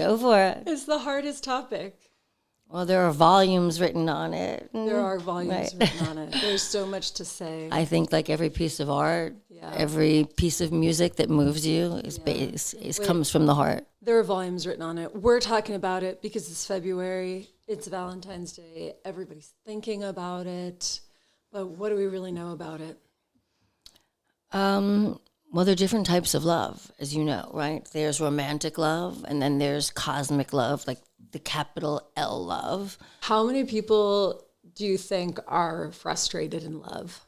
Go for it. It's the hardest topic. Well, there are volumes written on it. There are volumes written on it. There's so much to say. I think like every piece of art, every piece of music that moves you comes from the heart. There are volumes written on it. We're talking about it because it's February. It's Valentine's Day. Everybody's thinking about it. But what do we really know about it? Well, there are different types of love, as you know, right? There's romantic love, and then there's cosmic love, like the capital L love. How many people do you think are frustrated in love?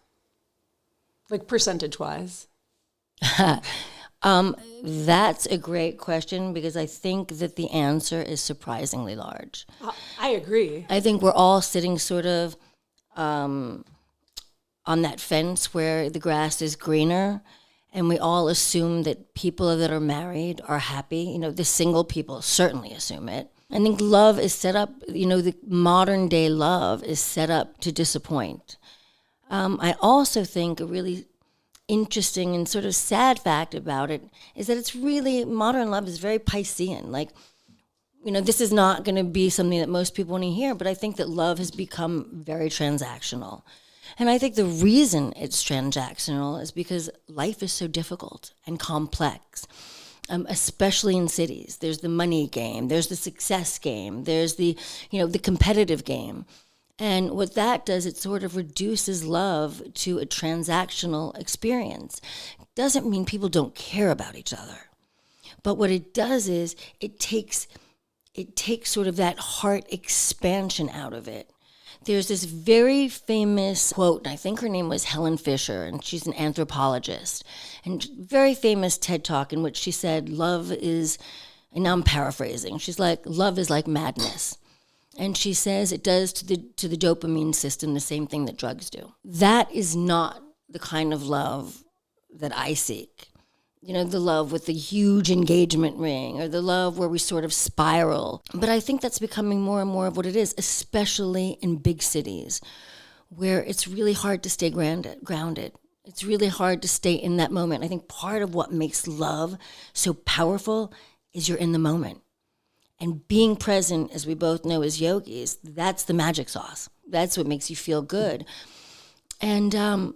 Like percentage-wise? That's a great question because I think that the answer is surprisingly large. I agree. I think we're all sitting sort of on that fence where the grass is greener, and we all assume that people that are married are happy. You know, the single people certainly assume it. I think love is set up, the modern day love is set up to disappoint. I also think a really interesting and sort of sad fact about it is that it's really, modern love is very Piscean. Like, this is not going to be something that most people want to hear, but I think that love has become very transactional. And I think the reason it's transactional is because life is so difficult and complex, especially in cities. There's the money game, there's the success game, there's the competitive game. And what that does, it sort of reduces love to a transactional experience. It doesn't mean people don't care about each other. But what it does is it takes sort of that heart expansion out of it. There's this very famous quote, and I think her name was Helen Fisher, and she's an anthropologist, and very famous TED Talk in which she said, love is, and now I'm paraphrasing, she's like, love is like madness. And she says it does to the dopamine system the same thing that drugs do. That is not the kind of love that I seek. The love with the huge engagement ring, or the love where we sort of spiral. But I think that's becoming more and more of what it is, especially in big cities, where it's really hard to stay grounded. It's really hard to stay in that moment. I think part of what makes love so powerful is you're in the moment. And being present, as we both know as yogis, that's the magic sauce. That's what makes you feel good. And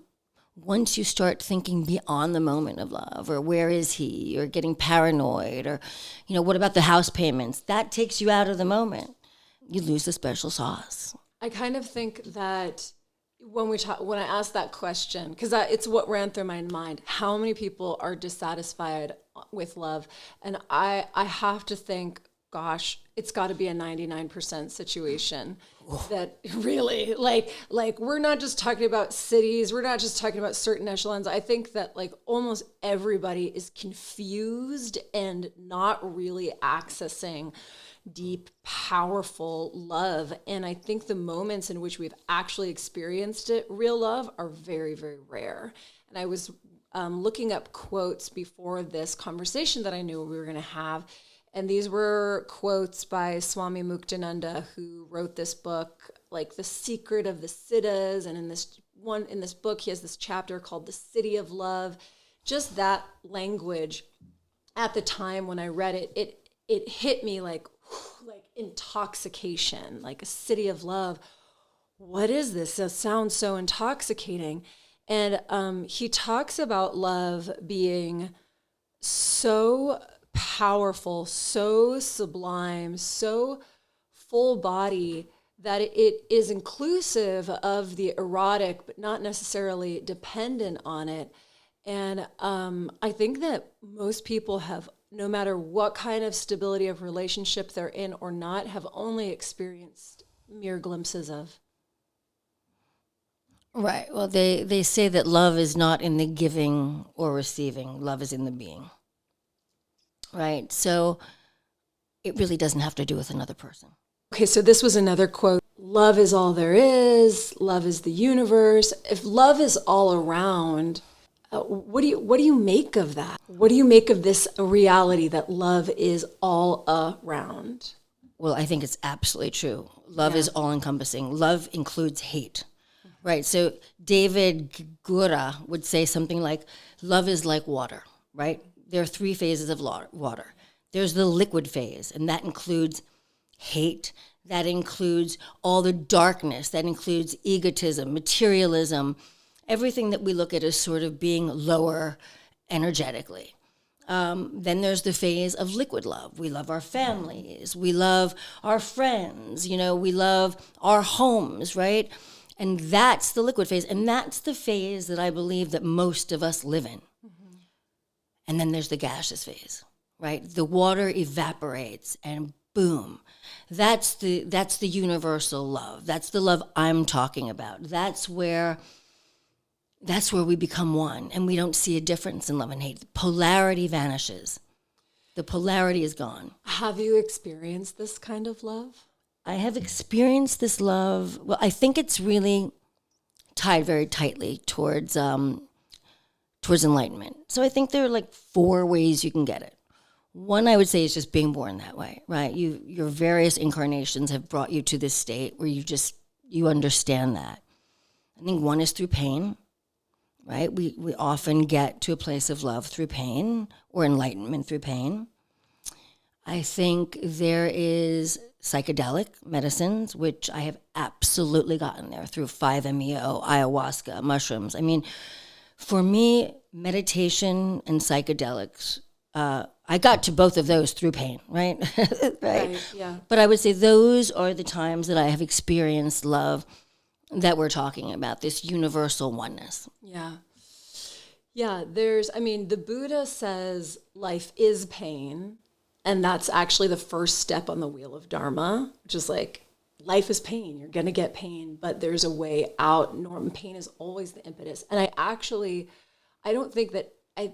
once you start thinking beyond the moment of love, or where is he, or getting paranoid, or, what about the house payments? That takes you out of the moment. You lose the special sauce. I kind of think that when I ask that question, because it's what ran through my mind, how many people are dissatisfied with love? And I have to think, gosh, it's got to be a 99% situation. That really, like we're not just talking about cities, we're not just talking about certain echelons. I think that like almost everybody is confused and not really accessing deep, powerful love. And I think the moments in which we've actually experienced it, real love, are very, very rare. And I was looking up quotes before this conversation that I knew we were going to have. And these were quotes by Swami Muktananda, who wrote this book, like The Secret of the Siddhas. And in this book, he has this chapter called The City of Love. Just that language, at the time when I read it, it hit me like intoxication, like a city of love. What is this? It sounds so intoxicating. And he talks about love being so powerful, so sublime, so full body that it is inclusive of the erotic, but not necessarily dependent on it. And I think that most people have, no matter what kind of stability of relationship they're in or not, have only experienced mere glimpses of. Right. Well, they say that love is not in the giving or receiving. Love is in the being. Right. So it really doesn't have to do with another person. Okay, so this was another quote. Love is all there is. Love is the universe. If love is all around, what do you make of that? What do you make of this reality that love is all around? Well, I think it's absolutely true. Love is all encompassing. Love includes hate. Right. So David Gura would say something like, love is like water, right? There are three phases of water. There's the liquid phase, and that includes hate, that includes all the darkness, that includes egotism, materialism, everything that we look at as sort of being lower energetically. Then there's the phase of liquid love. We love our families. We love our friends. We love our homes, right? And that's the liquid phase. And that's the phase that I believe that most of us live in. Mm-hmm. And then there's the gaseous phase, right? The water evaporates and boom. That's the universal love. That's the love I'm talking about. That's where we become one, and we don't see a difference in love and hate. Polarity vanishes. The polarity is gone. Have you experienced this kind of love? I have experienced this love. Well, I think it's really tied very tightly towards enlightenment. So I think there are like 4 ways you can get it. One, I would say, is just being born that way, right? Your various incarnations have brought you to this state where you understand that. I think one is through pain. Right? We often get to a place of love through pain or enlightenment through pain. I think there is psychedelic medicines, which I have absolutely gotten there through 5-MeO, ayahuasca, mushrooms. I mean, for me, meditation and psychedelics, I got to both of those through pain, right? Right? Yeah. But I would say those are the times that I have experienced love that we're talking about, this universal oneness. Yeah. Yeah, the Buddha says life is pain, and that's actually the first step on the wheel of Dharma, which is like, life is pain. You're going to get pain, but there's a way out. Pain is always the impetus. And I don't think that, I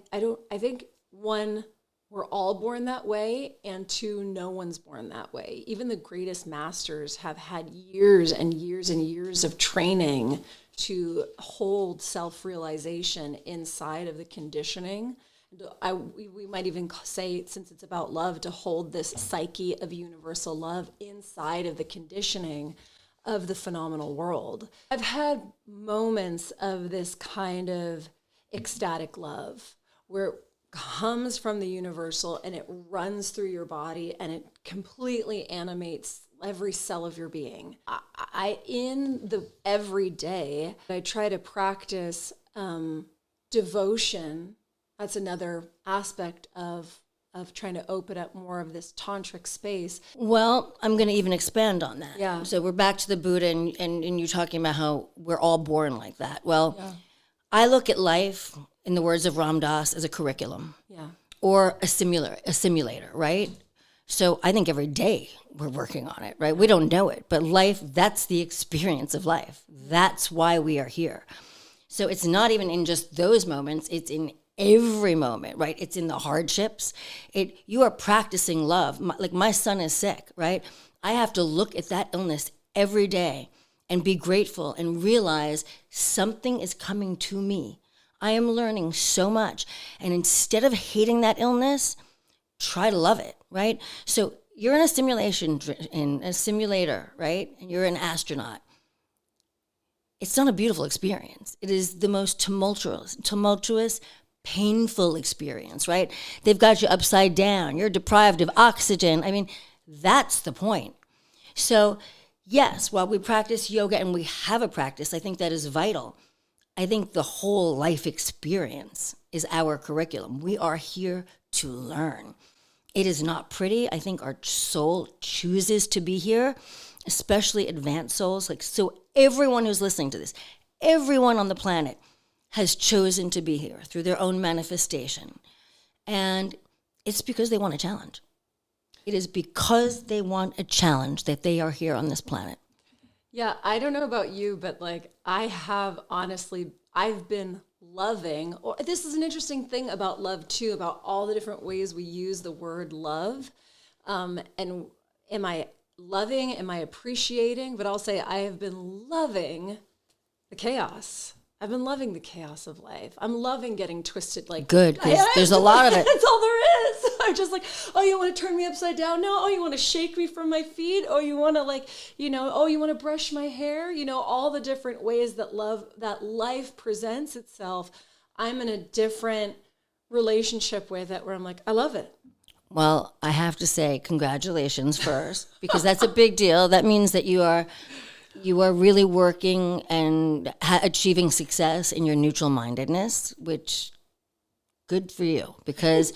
think, 1, we're all born that way, and 2, no one's born that way. Even the greatest masters have had years and years and years of training to hold self-realization inside of the conditioning. We might even say, since it's about love, to hold this psyche of universal love inside of the conditioning of the phenomenal world. I've had moments of this kind of ecstatic love where comes from the universal and it runs through your body and it completely animates every cell of your being. I in the everyday, I try to practice devotion. That's another aspect of trying to open up more of this tantric space. Well, I'm going to even expand on that. Yeah. So we're back to the Buddha, and you're talking about how we're all born like that. Well, yeah. I look at life, in the words of Ram Dass, as a curriculum. Yeah. Or a simulator, right? So I think every day we're working on it, right? We don't know it, but life, that's the experience of life. That's why we are here. So it's not even in just those moments, it's in every moment, right? It's in the hardships. You are practicing love. Like my son is sick, right? I have to look at that illness every day and be grateful and realize something is coming to me. I am learning so much. And instead of hating that illness, try to love it, right? So you're in a simulator, right? And you're an astronaut. It's not a beautiful experience. It is the most tumultuous, painful experience, right? They've got you upside down. You're deprived of oxygen. I mean, that's the point. So yes, while we practice yoga and we have a practice, I think that is vital. I think the whole life experience is our curriculum. We are here to learn. It is not pretty. I think our soul chooses to be here, especially advanced souls. So everyone who's listening to this, everyone on the planet has chosen to be here through their own manifestation. And it's because they want a challenge. It is because they want a challenge that they are here on this planet. Yeah, I don't know about you, but I've been loving, or this is an interesting thing about love too, about all the different ways we use the word love. And am I loving? Am I appreciating? But I'll say I have been loving the chaos. I've been loving the chaos of life. I'm loving getting twisted. Good, because there's a lot of it. That's all there is. I'm just like, oh, you want to turn me upside down now? Oh, you want to shake me from my feet? Oh, you want to oh, you want to brush my hair? All the different ways that life presents itself. I'm in a different relationship with it where I'm like, I love it. Well, I have to say congratulations first, because that's a big deal. That means that you are really working and achieving success in your neutral mindedness, which good for you, because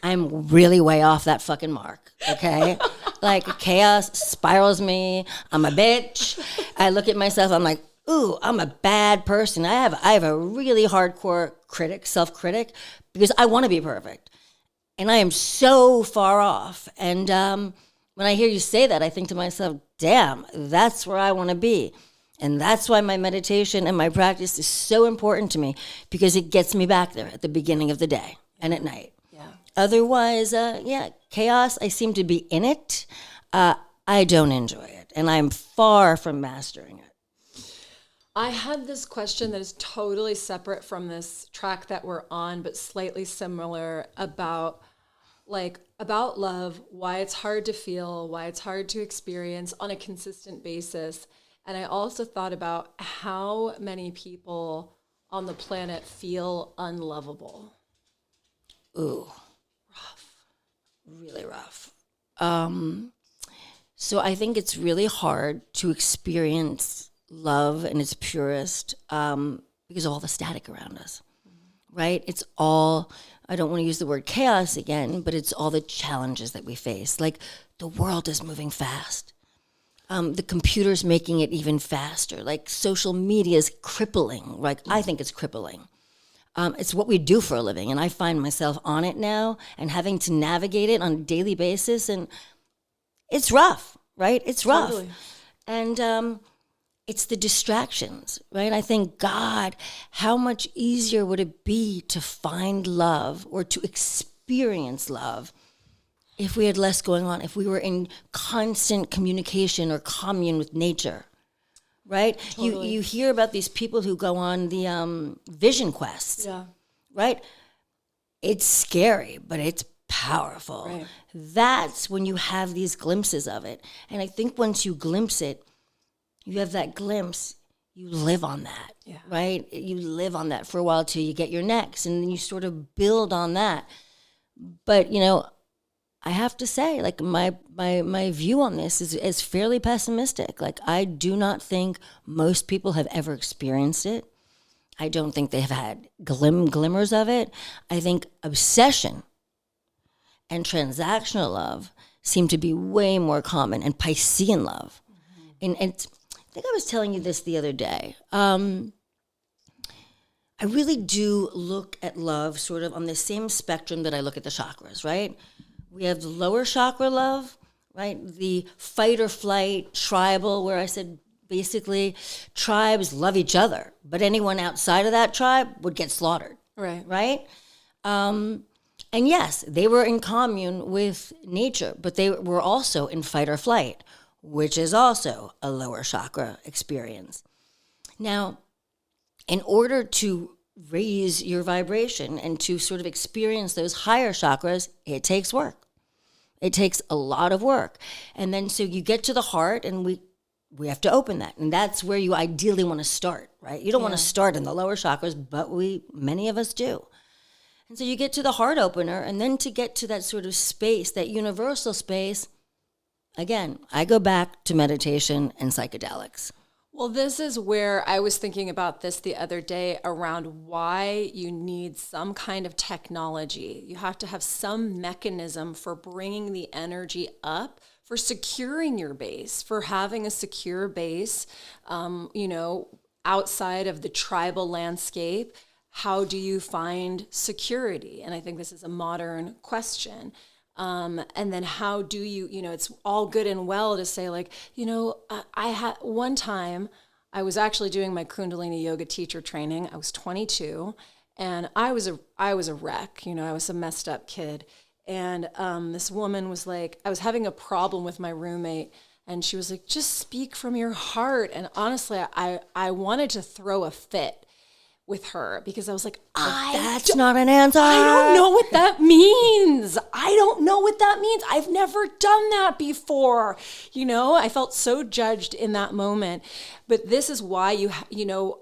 I'm really way off that fucking mark. Okay. Like chaos spirals me. I'm a bitch. I look at myself. I'm like, ooh, I'm a bad person. I have a really hardcore self-critic, because I want to be perfect. And I am so far off. And when I hear you say that, I think to myself, damn, that's where I want to be. And that's why my meditation and my practice is so important to me, because it gets me back there at the beginning of the day and at night. Yeah. Otherwise, chaos, I seem to be in it. I don't enjoy it. And I'm far from mastering it. I had this question that is totally separate from this track that we're on, but slightly similar about love, why it's hard to feel, why it's hard to experience on a consistent basis. And I also thought about how many people on the planet feel unlovable. Ooh, rough, really rough. So I think it's really hard to experience love in its purest, because of all the static around us, right? It's all, I don't want to use the word chaos again, but it's all the challenges that we face. Like, the world is moving fast. The computer's making it even faster. Like, social media is crippling. Like, I think it's crippling. It's what we do for a living, and I find myself on it now and having to navigate it on a daily basis, and it's rough, right? It's rough. Totally. And it's the distractions, right? I think, God, how much easier would it be to find love or to experience love if we had less going on, if we were in constant communication or commune with nature, right? Totally. You hear about these people who go on the vision quests, Yeah. right? It's scary, but it's powerful. Right. That's when you have these glimpses of it. And I think once you glimpse it, you have that glimpse, you live on that, right? You live on that for a while till you get your next, and then you sort of build on that. But, I have to say, like, my view on this is fairly pessimistic. Like, I do not think most people have ever experienced it. I don't think they have had glimmers of it. I think obsession and transactional love seem to be way more common, and Piscean love. And I think I was telling you this the other day. I really do look at love sort of on the same spectrum that I look at the chakras, right? We have the lower chakra love, right? The fight or flight, tribal, where I said basically tribes love each other, but anyone outside of that tribe would get slaughtered, Right. right? And yes, they were in commune with nature, but they were also in fight or flight, which is also a lower chakra experience. Now, in order to raise your vibration and to sort of experience those higher chakras, it takes work. It takes a lot of work. And then so you get to the heart, and we have to open that. And that's where you ideally want to start, right? You don't want to start in the lower chakras, but many of us do. And so you get to the heart opener, and then to get to that sort of space, that universal space, again, I go back to meditation and psychedelics. Well, this is where I was thinking about this the other day around why you need some kind of technology. You have to have some mechanism for bringing the energy up, for securing your base, for having a secure base, outside of the tribal landscape. How do you find security? And I think this is a modern question. And then how do you, it's all good and well to say, like, I had one time I was actually doing my Kundalini yoga teacher training. I was 22 and I was a wreck. I was a messed up kid. And this woman was like, I was having a problem with my roommate, and she was like, just speak from your heart. And honestly, I wanted to throw a fit with her, because I was like, That's not an answer. I don't know what that means. I've never done that before. I felt so judged in that moment. But this is why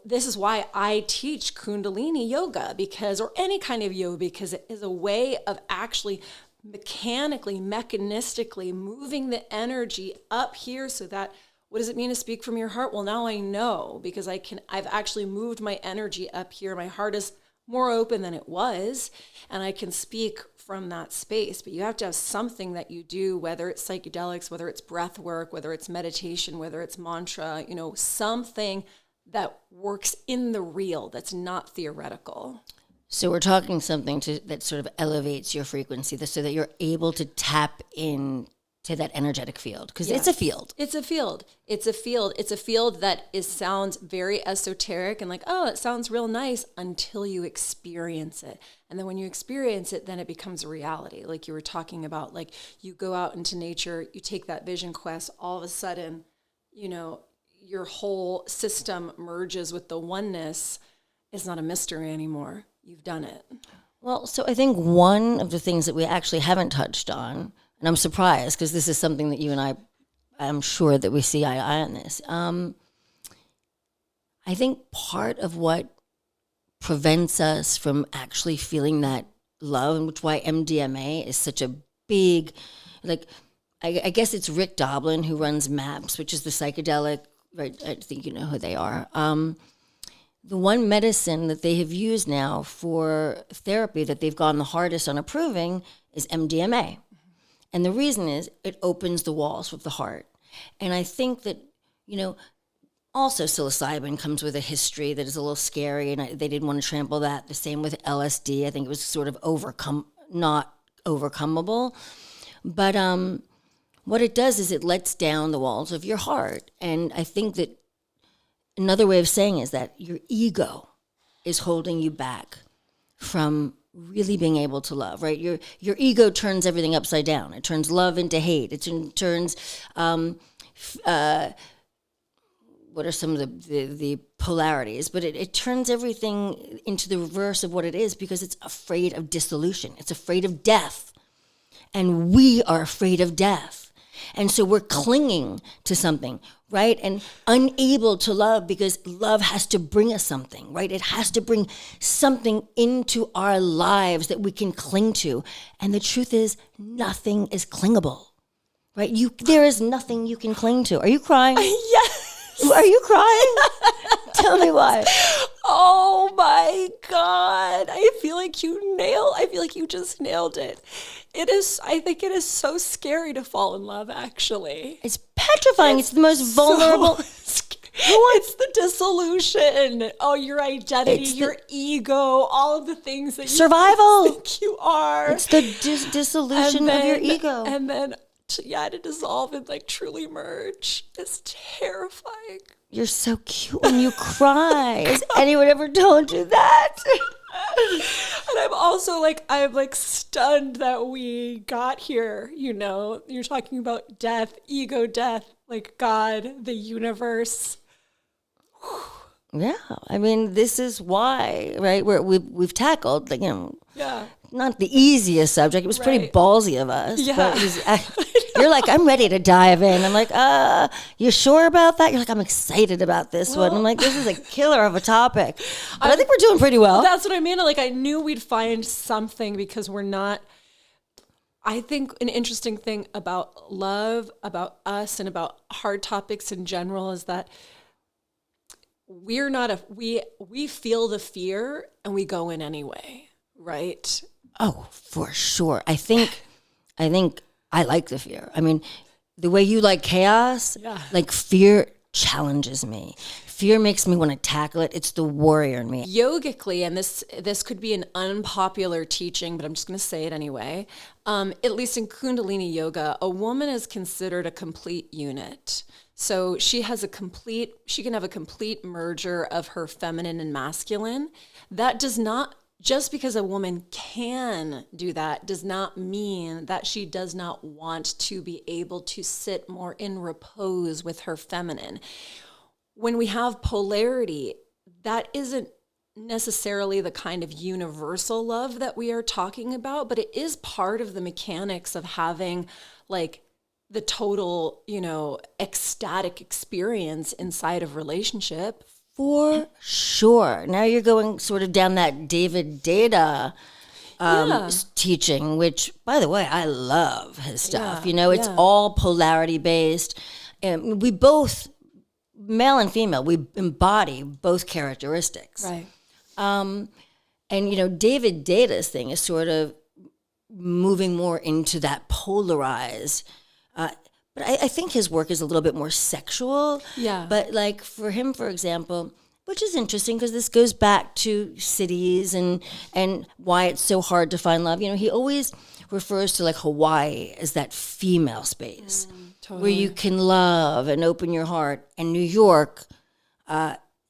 this is why I teach Kundalini yoga, or any kind of yoga, because it is a way of actually mechanistically moving the energy up here so that, what does it mean to speak from your heart? Well, now I know because I've actually moved my energy up here. My heart is more open than it was, and I can speak from that space. But you have to have something that you do, whether it's psychedelics, whether it's breath work, whether it's meditation, whether it's mantra, something that works in the real, that's not theoretical. So we're talking something that sort of elevates your frequency so that you're able to tap in to that energetic field, because it's a field. It's a field. It's a field. It's a field that sounds very esoteric and like, oh, it sounds real nice until you experience it. And then when you experience it, then it becomes a reality. Like you were talking about, like you go out into nature, you take that vision quest, all of a sudden, your whole system merges with the oneness. It's not a mystery anymore. You've done it. Well, so I think one of the things that we actually haven't touched on, and I'm surprised because this is something that you and I'm sure that we see eye to eye on this. I think part of what prevents us from actually feeling that love, and which why MDMA is such a big, like, I guess it's Rick Doblin who runs MAPS, which is the psychedelic, right? I think you know who they are. The one medicine that they have used now for therapy that they've gone the hardest on approving is MDMA. And the reason is it opens the walls with the heart. And I think that, also psilocybin comes with a history that is a little scary, and they didn't want to trample that. The same with LSD. I think it was sort of not overcomable. But what it does is it lets down the walls of your heart. And I think that another way of saying is that your ego is holding you back from really being able to love, right? Your ego turns everything upside down. It turns love into hate. It turns what are some of the polarities? But it turns everything into the reverse of what it is because it's afraid of dissolution. It's afraid of death. And we are afraid of death. And so we're clinging to something, right? And unable to love because love has to bring us something, right? It has to bring something into our lives that we can cling to. And the truth is, nothing is clingable, right? There is nothing you can cling to. Are you crying? Yes. Are you crying? Tell me why. Oh my God. I feel like you just nailed it. I think it is so scary to fall in love, actually. It's petrifying. It's the most vulnerable. It's the dissolution. Oh, your identity, your ego, all of the things that survival. You think you are. It's the dissolution of your ego. And then, to dissolve and like truly merge is terrifying. You're so cute when you cry. Has anyone ever told you that? And I'm stunned that we got here, You're talking about death, ego death, like God, the universe. Yeah, I mean, this is why, right? We've tackled, not the easiest subject. It was pretty ballsy of us. Yeah. But you're like, I'm ready to dive in. I'm like, you sure about that? You're like, I'm excited about this one. I'm like, this is a killer of a topic. But I think we're doing pretty well. That's what I mean. Like, I knew we'd find something because we're not. I think an interesting thing about love, about us, and about hard topics in general is that we're not we feel the fear and we go in anyway, right? Oh, for sure. I think I like the fear. I mean, the way you like chaos, like fear challenges me. Fear makes me want to tackle it. It's the warrior in me. Yogically, and this could be an unpopular teaching, but I'm just going to say it anyway. At least in Kundalini yoga, a woman is considered a complete unit. So she can have a complete merger of her feminine and masculine. That does not, just because a woman can do that, does not mean that she does not want to be able to sit more in repose with her feminine. When we have polarity, that isn't necessarily the kind of universal love that we are talking about, but it is part of the mechanics of having like the total, ecstatic experience inside of relationship. For sure. Now you're going sort of down that David Data teaching, which, by the way, I love his stuff. Yeah, It's all polarity based. And we both, male and female, we embody both characteristics. Right. And, David Data's thing is sort of moving more into that polarized. But I think his work is a little bit more sexual. Yeah. But like for him, for example, which is interesting because this goes back to cities and why it's so hard to find love. He always refers to like Hawaii as that female space Totally. where you can love and open your heart. And New York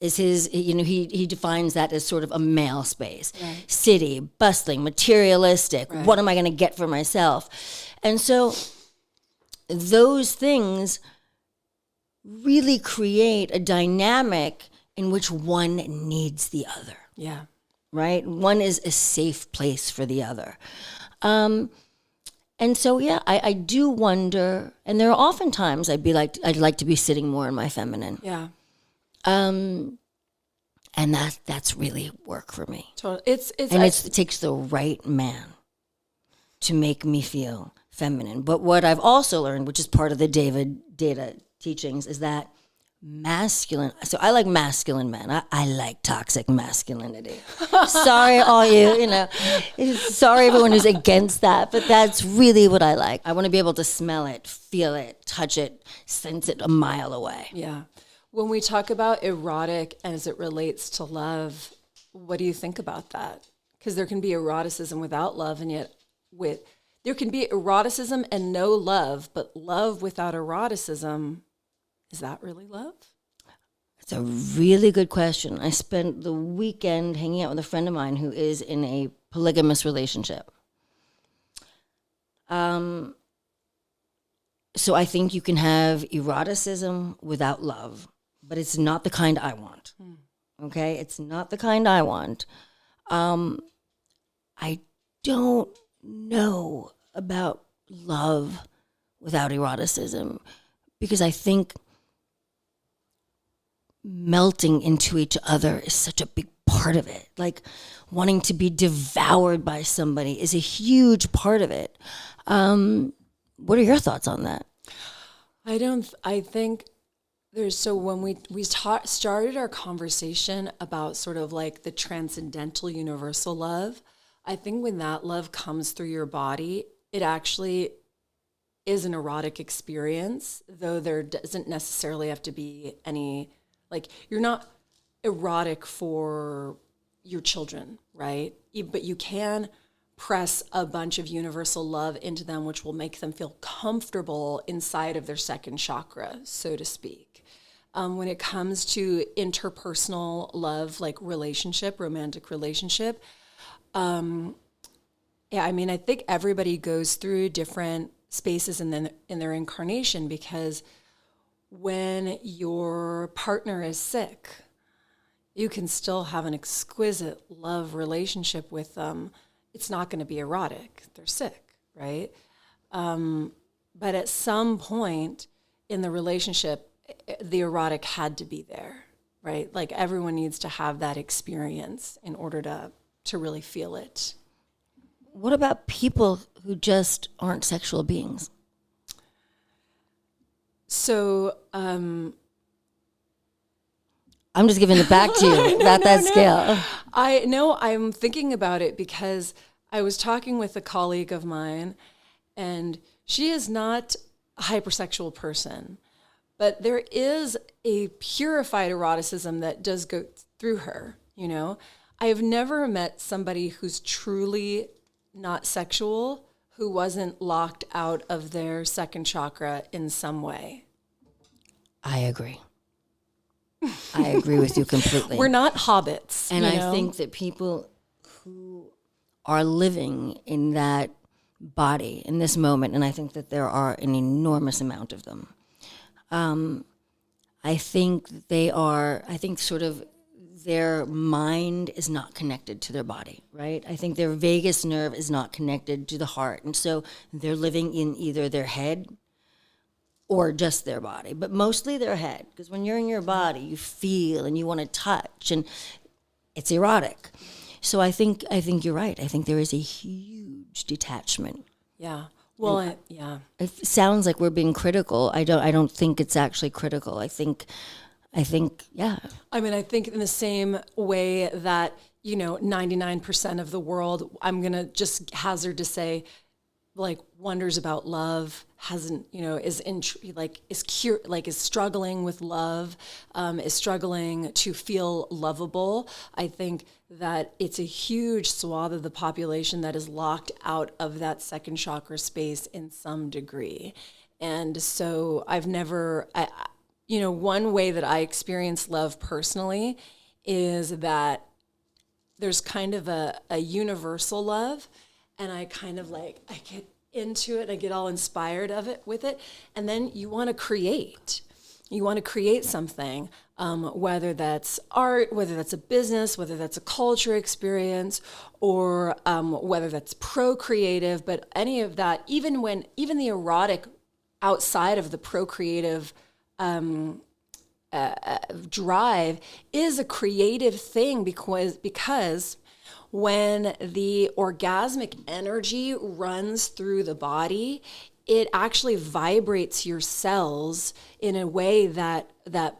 is his, he defines that as sort of a male space. Right. City, bustling, materialistic. Right. What am I going to get for myself? And so those things really create a dynamic in which one needs the other. Yeah. Right? One is a safe place for the other. And so, I do wonder, and there are often times I'd like to be sitting more in my feminine. Yeah. And that's really work for me. Totally. It takes the right man to make me feel feminine. But what I've also learned, which is part of the David Data teachings, is that masculine. So I like masculine men. I like toxic masculinity. Sorry, all sorry everyone who's against that, but that's really what I like. I want to be able to smell it, feel it, touch it, sense it a mile away. Yeah. When we talk about erotic and as it relates to love, what do you think about that? Because there can be eroticism without love, and yet there can be eroticism and no love, but love without eroticism, is that really love? It's a really good question. I spent the weekend hanging out with a friend of mine who is in a polygamous relationship. So I think you can have eroticism without love, but it's not the kind I want. Okay? It's not the kind I want. I don't know about love without eroticism because I think melting into each other is such a big part of it. Like wanting to be devoured by somebody is a huge part of it. What are your thoughts on that? I think when we started our conversation about sort of like the transcendental universal love, I think when that love comes through your body, it actually is an erotic experience, though there doesn't necessarily have to be any, like, you're not erotic for your children, right? But you can press a bunch of universal love into them, which will make them feel comfortable inside of their second chakra, so to speak. When it comes to interpersonal love, like romantic relationship, I think everybody goes through different spaces in their incarnation, because when your partner is sick, you can still have an exquisite love relationship with them. It's not going to be erotic. They're sick, right? But at some point in the relationship, the erotic had to be there, right? Like everyone needs to have that experience in order to really feel it. What about people who just aren't sexual beings? So, I'm just giving it back to you about that scale. I'm thinking about it because I was talking with a colleague of mine, and she is not a hypersexual person, but there is a purified eroticism that does go through her, I have never met somebody who's truly not sexual who wasn't locked out of their second chakra in some way. I agree. I agree with you completely. We're not hobbits. And I think that people who are living in that body in this moment, and I think that there are an enormous amount of them, I think sort of their mind is not connected to their body, right? I think their vagus nerve is not connected to the heart. And so they're living in either their head or just their body, but mostly their head. Because when you're in your body, you feel and you want to touch, and it's erotic. So I think you're right. I think there is a huge detachment. Yeah. Well, yeah. It sounds like we're being critical. I don't think it's actually critical. I think, yeah. I mean, I think in the same way that, 99% of the world, I'm going to just hazard to say, like, wonders about love, hasn't, is struggling with love, is struggling to feel lovable. I think that it's a huge swath of the population that is locked out of that second chakra space in some degree. And so one way that I experience love personally is that there's kind of a universal love, and I kind of I get into it, I get all inspired with it. And then you want to create something, whether that's art, whether that's a business, whether that's a culture experience, or whether that's procreative, but any of that, even the erotic outside of the procreative drive is a creative thing, because when the orgasmic energy runs through the body, it actually vibrates your cells in a way that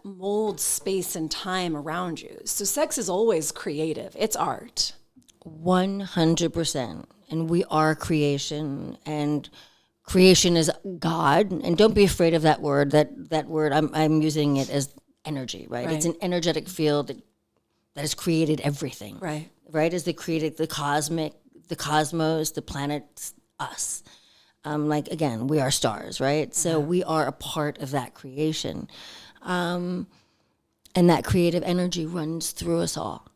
molds space and time around you. So sex is always creative. It's art. 100%. And we are creation, and creation is God. And don't be afraid of that word. That word, I'm using it as energy, right? It's an energetic field that has created everything. Right? As they created the cosmos, the planets, us. Again, we are stars, right? So we are a part of that creation. And that creative energy runs through us all.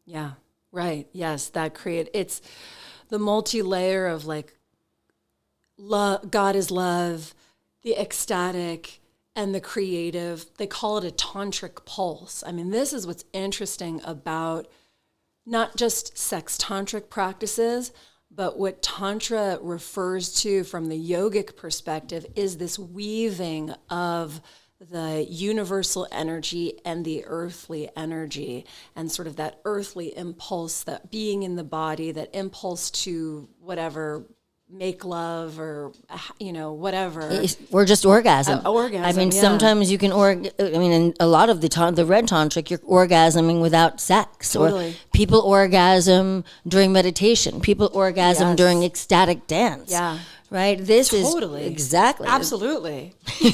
Yeah, right. Yes, it's the multi-layer of love, God is love, the ecstatic, and the creative. They call it a tantric pulse. I mean, this is what's interesting about not just sex tantric practices, but what Tantra refers to from the yogic perspective is this weaving of the universal energy and the earthly energy, and sort of that earthly impulse, that being in the body, that impulse to whatever, make love or, whatever. We're just orgasm. Orgasm, I mean, sometimes you can, in a lot of the red tantric, you're orgasming without sex. Totally. Or people orgasm during meditation. People orgasm during ecstatic dance. Yeah. Right? This totally. is exactly. Absolutely. Do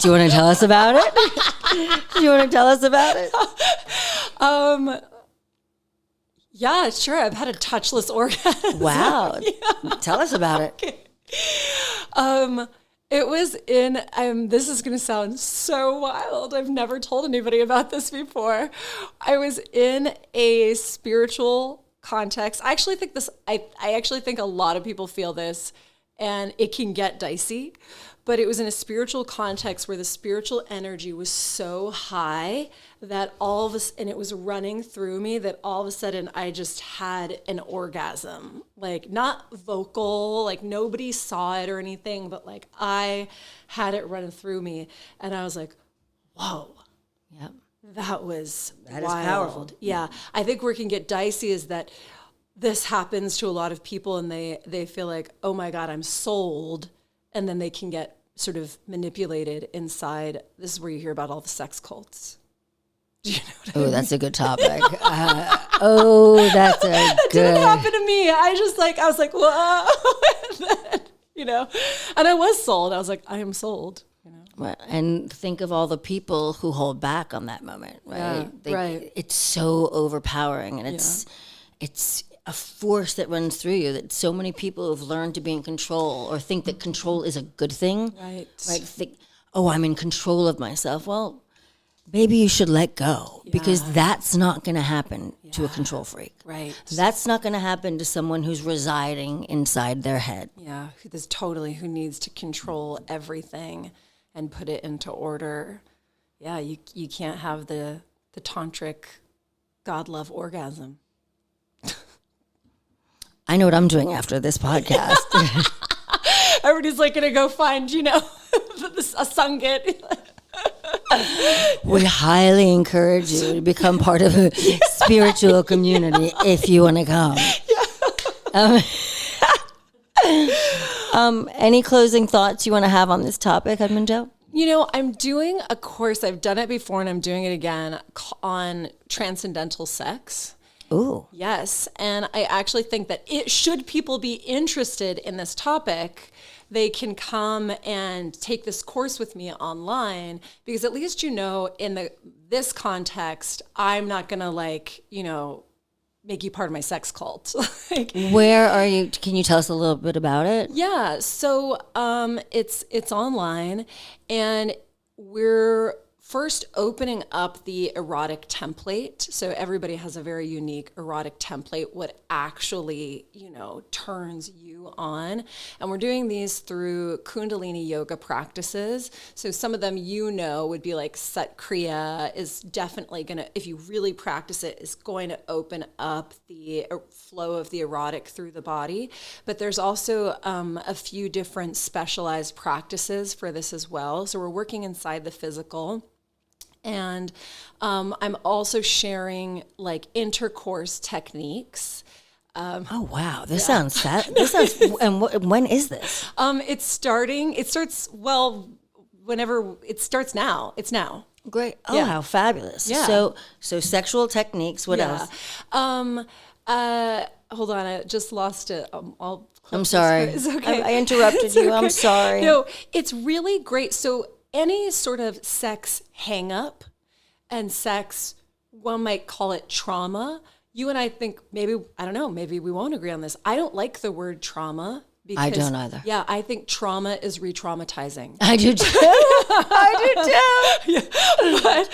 you want to tell us about it? Yeah, sure. I've had a touchless orgasm. Wow. Yeah. Tell us about it. Okay. It was in, this is going to sound so wild. I've never told anybody about this before. I was in a spiritual context. I actually think a lot of people feel this, and it can get dicey, but it was in a spiritual context where the spiritual energy was so high that and it was running through me, that all of a sudden I just had an orgasm. Not vocal, nobody saw it or anything, but I had it running through me, and I was like, whoa. Yep. That is powerful. Yeah. I think where it can get dicey is that this happens to a lot of people, and they feel like, oh my God, I'm sold. And then they can get sort of manipulated inside. This is where you hear about all the sex cults. Do you know what I mean? That's a good topic. That's That didn't happen to me. I was like, whoa. And I was sold. I was like, I am sold. And think of all the people who hold back on that moment, right? Yeah, right. It's so overpowering, and it's a force that runs through you, that so many people have learned to be in control, or think that control is a good thing. Right. Think, I'm in control of myself. Well, maybe you should let go, because that's not going to happen to a control freak. Right. That's not going to happen to someone who's residing inside their head. Yeah, who needs to control everything and put it into order. Yeah, you can't have the tantric God love orgasm. I know what I'm doing after this podcast. Everybody's going to go find, a Sangit. We highly encourage you to become part of a spiritual community if you want to come. Any closing thoughts you want to have on this topic, Harmanjot? You know, I'm doing a course, I've done it before and I'm doing it again on transcendental sex. Ooh. Yes. And I actually think that should people be interested in this topic, they can come and take this course with me online, because at least, you know, in this context, I'm not going to make you part of my sex cult. Where are you? Can you tell us a little bit about it? Yeah. So it's online, and we're first opening up the erotic template. So everybody has a very unique erotic template, what actually, you know, turns you on. And we're doing these through Kundalini yoga practices. So some of them, you know, would be like Sat Kriya is definitely going to, if you really practice it, is going to open up the flow of the erotic through the body. But there's also a few different specialized practices for this as well. So we're working inside the physical. And I'm also sharing like intercourse techniques. Oh wow, this sounds and when is this? It starts whenever it starts now. It's now. Great. Oh, how fabulous. Yeah. So sexual techniques, what else? Hold on, I just lost it. I'm sorry. It's okay. I interrupted you. Okay. I'm sorry. No, it's really great. So any sort of sex hang up and sex, one might call it trauma. You and I think maybe we won't agree on this. I don't like the word trauma. Because, I don't either. Yeah, I think trauma is re-traumatizing. I do too. I do too. Yeah,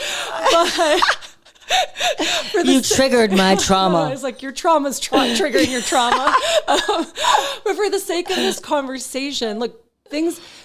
but you triggered my trauma. It's like your trauma's triggering your trauma. But for the sake of this conversation, look,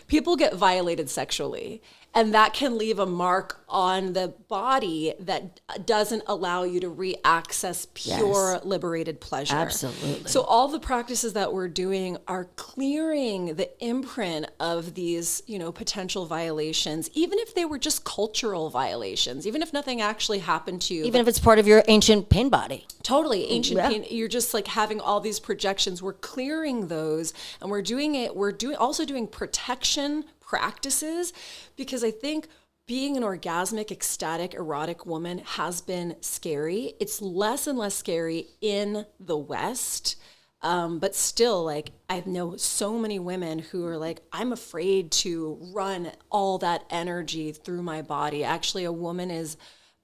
people get violated sexually, and that can leave a mark on the body that doesn't allow you to re-access pure liberated pleasure. Absolutely. So all the practices that we're doing are clearing the imprint of these, you know, potential violations, even if they were just cultural violations, even if nothing actually happened to you. Even if it's part of your ancient pain body. Totally ancient pain. You're just like having all these projections. We're clearing those, and we're also doing protection practices, because I think being an orgasmic, ecstatic, erotic woman has been scary. It's less and less scary in the West. But still, like, I know so many women who are like, I'm afraid to run all that energy through my body. Actually, a woman is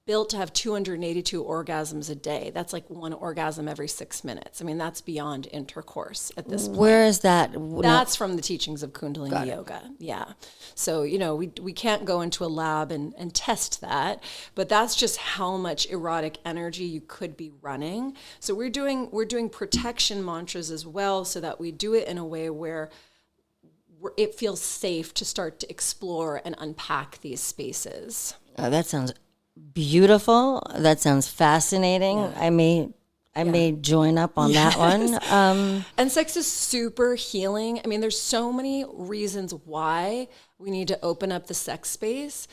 built to have 282 orgasms a day. That's like one orgasm every 6 minutes. I mean, that's beyond intercourse at this point. Where is that? That's from the teachings of Kundalini yoga. Yeah. So, you know, we can't go into a lab and test that, but that's just how much erotic energy you could be running. So we're doing protection mantras as well, so that we do it in a way where it feels safe to start to explore and unpack these spaces. That sounds beautiful. That sounds fascinating. Yeah. I may join up on that one. And sex is super healing. I mean, there's so many reasons why we need to open up the sex space,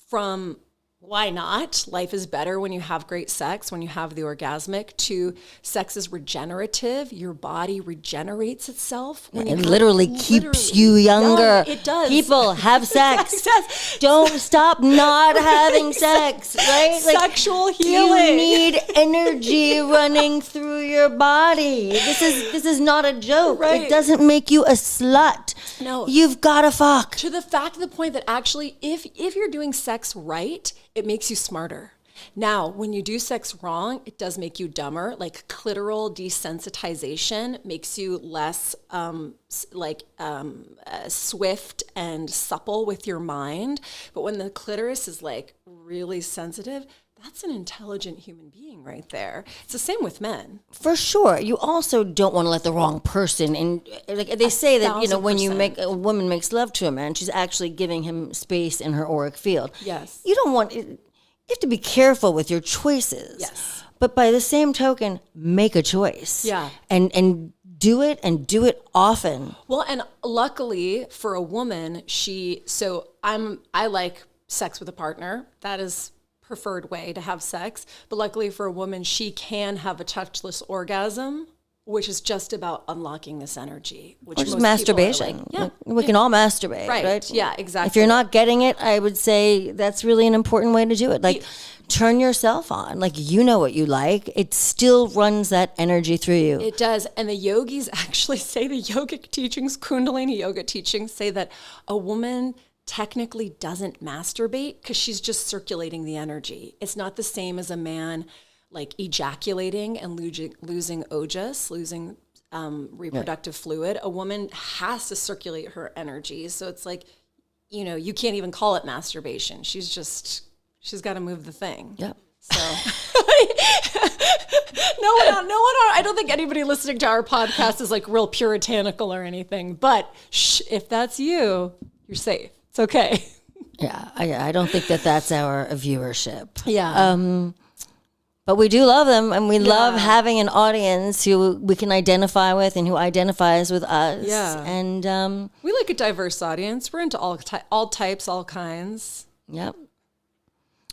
from why not? Life is better when you have great sex, when you have the orgasmic, to sex is regenerative. Your body regenerates itself. It literally keeps you younger. No, it does. People have sex. Don't stop not having sex, right? Like, sexual healing. You need energy running through your body. This is not a joke. Right. It doesn't make you a slut. No. You've got to fuck. To the fact of the point that actually, if you're doing sex right, it makes you smarter. Now, when you do sex wrong, it does make you dumber. Like clitoral desensitization makes you less swift and supple with your mind. But when the clitoris is like really sensitive, that's an intelligent human being right there. It's the same with men. For sure. You also don't want to let the wrong person in. Like they say that, you know, when a woman makes love to a man, she's actually giving him space in her auric field. Yes. You don't want it. You have to be careful with your choices. Yes. But by the same token, make a choice. Yeah. And do it often. Well, and luckily for a woman, I like sex with a partner. That is preferred way to have sex. But luckily for a woman, she can have a touchless orgasm, which is just about unlocking this energy, which Or just most people are masturbation. like, yeah, We can all masturbate, right? Yeah, exactly. If you're not getting it, I would say that's really an important way to do it. Like, turn yourself on. Like, you know what you like. It still runs that energy through you. It does. And the yogis actually say, the yogic teachings, Kundalini yoga teachings say that a woman technically doesn't masturbate because she's just circulating the energy. It's not the same as a man like ejaculating and losing ojas, losing reproductive fluid. A woman has to circulate her energy. So it's like, you know, you can't even call it masturbation. She's got to move the thing. Yep. So no one, I don't think anybody listening to our podcast is like real puritanical or anything, but if that's you, you're safe. It's okay. Yeah. I don't think that's our viewership. Yeah. But we do love them, and we love having an audience who we can identify with and who identifies with us. Yeah. And we like a diverse audience. We're into all types, all kinds. Yep.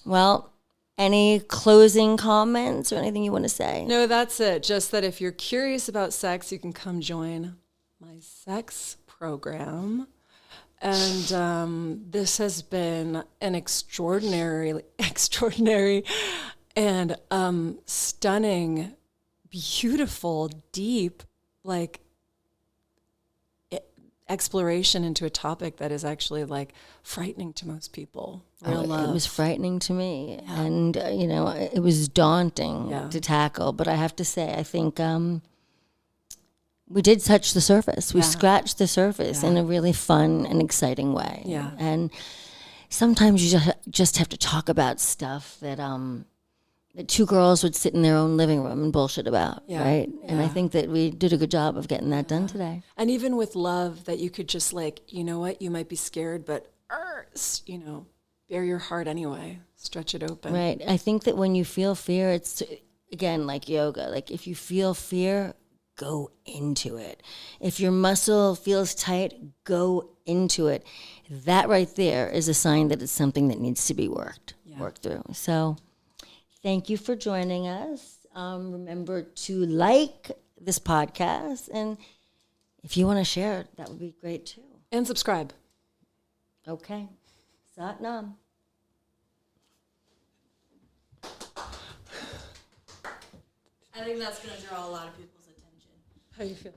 Well, any closing comments or anything you want to say? No, that's it. Just that if you're curious about sex, you can come join my sex program. And this has been an extraordinary and stunning, beautiful, deep, like exploration into a topic that is actually like frightening to most people. Real love. It was frightening to me, and you know, it was daunting to tackle. But I have to say, I think we did touch the surface. We scratched the surface in a really fun and exciting way. Yeah. And sometimes you just have to talk about stuff that that two girls would sit in their own living room and bullshit about, right? And I think that we did a good job of getting that done today. And even with love, that you could just like, you know what, you might be scared, but you know, bare your heart anyway. Stretch it open. Right. I think that when you feel fear, it's, again, like yoga. Like, if you feel fear, go into it. If your muscle feels tight, go into it. That right there is a sign that it's something that needs to be worked through. So thank you for joining us. Remember to like this podcast. And if you want to share it, that would be great too. And subscribe. Okay. Sat Nam. I think that's going to draw a lot of people's attention. How you feel?